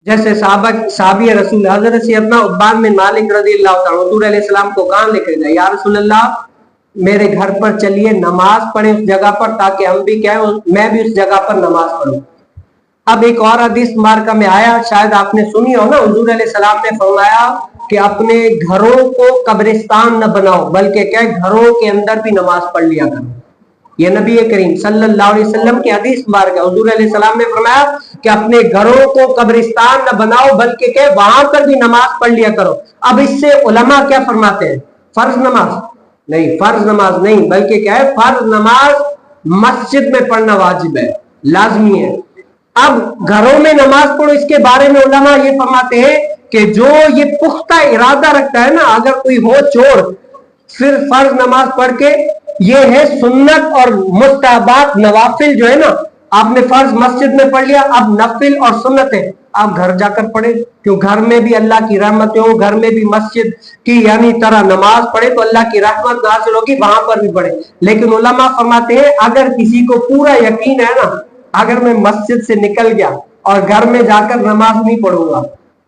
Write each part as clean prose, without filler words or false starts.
जैसे साहबी रसूल हजरत सैयदना उब्बान बिन मालिक रज़ी अल्लाह तआला हुज़ूर अलैहि सलाम को कहाँ लेकर गए, या रसूल अल्लाह मेरे घर पर चलिए, नमाज पढ़े उस जगह पर, ताकि हम भी क्या है, मैं भी उस जगह पर नमाज पढ़ूं। अब एक और हदीस मुबारका में आया, शायद आपने सुनी हो ना, हुज़ूर अलैहि सलाम ने फरमाया कि अपने घरों को कब्रिस्तान न बनाओ, बल्कि क्या घरों के अंदर भी नमाज पढ़ लिया करो। ये नबी करीम सल्लल्लाहु अलैहि वसल्लम की हदीस मुबारक है। हुज़ूर अलैहि सलाम ने फरमाया कि अपने घरों को कब्रिस्तान न बनाओ, बल्कि क्या वहां पर भी नमाज पढ़ लिया करो। अब इससे उलमा क्या फरमाते हैं, फर्ज नमाज नहीं, फर्ज नमाज नहीं, बल्कि क्या है, फर्ज नमाज मस्जिद में पढ़ना वाजिब है, लाजमी है। अब घरों में नमाज पढ़ो, इसके बारे में उलमा ये फरमाते हैं कि जो ये पुख्ता इरादा रखता है ना, अगर कोई हो चोर सिर्फ फर्ज नमाज पढ़ के, ये है सुन्नत और मुस्तहबात नवाफिल जो है ना, आपने फर्ज मस्जिद में पढ़ लिया, अब नफिल और सुन्नत है आप घर जाकर पढ़े, क्यों घर में भी अल्लाह की रहमत हो, घर में भी मस्जिद की यानी तरह नमाज पढ़े तो अल्लाह की रहमत हासिल होगी, वहां पर भी पढ़े। लेकिन उलमा फरमाते हैं अगर किसी को पूरा यकीन है ना, अगर मैं मस्जिद से निकल गया और घर में जाकर नमाज नहीं पढ़ूंगा,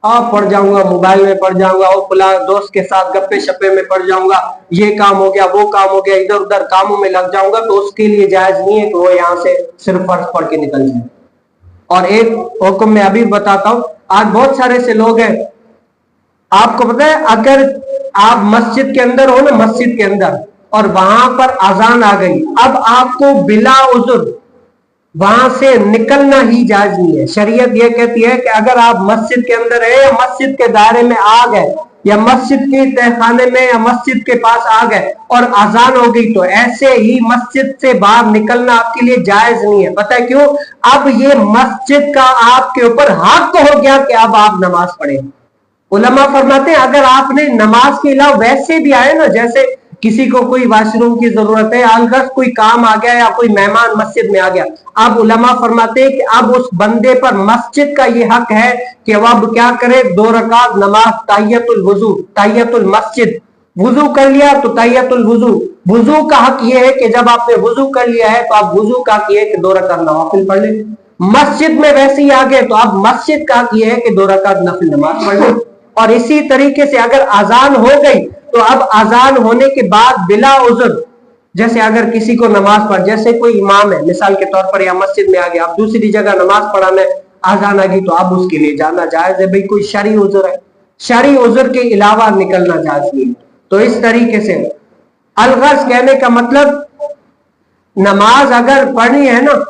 पढ़ जाऊंगा, मोबाइल में पढ़ जाऊंगा, और फला दोस्त के साथ गप्पे शप्पे में पढ़ जाऊंगा, ये काम हो गया वो काम हो गया, इधर उधर कामों में लग जाऊंगा, तो उसके लिए जायज नहीं है कि वो यहाँ से सिर्फ फर्ज पढ़ के निकल जाए। और एक हुक्म मैं अभी बताता हूं, आज बहुत सारे से लोग हैं, आपको पता है अगर आप मस्जिद के अंदर हो ना, मस्जिद के अंदर, और वहां पर अजान आ गई, अब आपको बिला उज़्र वहां से निकलना ही जायज नहीं है। शरीयत यह कहती है कि अगर आप मस्जिद के अंदर है, या मस्जिद के दायरे में आ गए, या मस्जिद के तहखाने में या मस्जिद के पास आ गए और अजान हो गई, तो ऐसे ही मस्जिद से बाहर निकलना आपके लिए जायज नहीं है। पता है क्यों? अब ये मस्जिद का आपके ऊपर हक हो गया कि अब आप नमाज पढ़े। उलमा फरमाते हैं अगर आपने नमाज के अलावा वैसे भी आए ना, जैसे किसी को कोई वॉशरूम की जरूरत है, अलगस कोई काम आ गया, या कोई मेहमान मस्जिद में आ गया, अब उलमा फरमाते हैं कि अब उस बंदे पर मस्जिद का ये हक है कि वह अब क्या करे, 2 रकात नमाज ताहियतुल वुजू, ताहियतुल मस्जिद, वुजू कर लिया तो ताहियतुल वुजू, वुजू का हक ये है कि जब आपने वुजू कर लिया है तो आप वुजू का हक ये है कि 2 रकात नवाफिल पढ़ ले। मस्जिद में वैसे ही आ गए तो अब मस्जिद का हक ये है कि 2 रकात नफिल नमाज पढ़ ले। और इसी तरीके से अगर अजान हो गई तो अब अजान होने के बाद बिला उज़्र, जैसे अगर किसी को नमाज पढ़, जैसे कोई इमाम है मिसाल के तौर पर, या मस्जिद में आ गया, अब दूसरी जगह नमाज पढ़ाने अजान आ गई, तो अब उसके लिए जाना जायज है, भाई कोई शरई उज़्र है, शरई उज़्र के अलावा निकलना जायज नहीं है। तो इस तरीके से अलगर्ज कहने का मतलब, नमाज अगर पढ़नी है ना,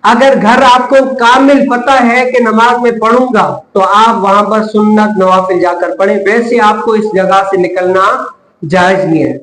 अगर घर आपको कामिल पता है कि नमाज में पढ़ूंगा, तो आप वहां पर सुन्नत नवाफिल जाकर पढ़े, वैसे आपको इस जगह से निकलना जायज नहीं है।